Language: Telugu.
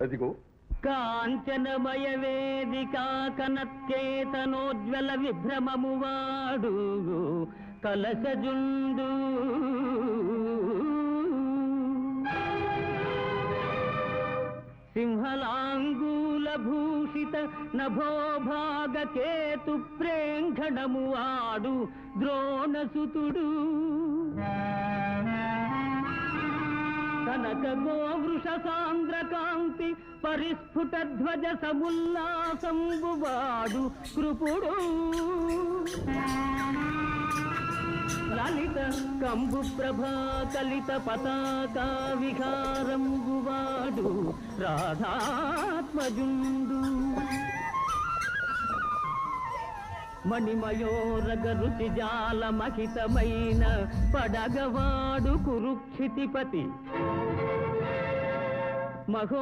అదిగో కాంచనమయ వేదికా కనత్యేతనోజ్వల విభ్రమము వాడు కలశజుండు సింహలాంగూల భూషిత నభోభాగ కేతు ప్రేంఘణము వాడు ద్రోణసుతుడు కనక గోవృష సాంద్రకాంతి పరిస్ఫుట ధ్వజ సముల్లాసంబువాడు కృపుడు లలిత కంబు ప్రభా కలిత పతాకా విహారంబువాడు రాధాత్మజుండు మణిమయోరగ రుచి జాల మహితమైన పడగవాడు కురుక్షితిపతి మహో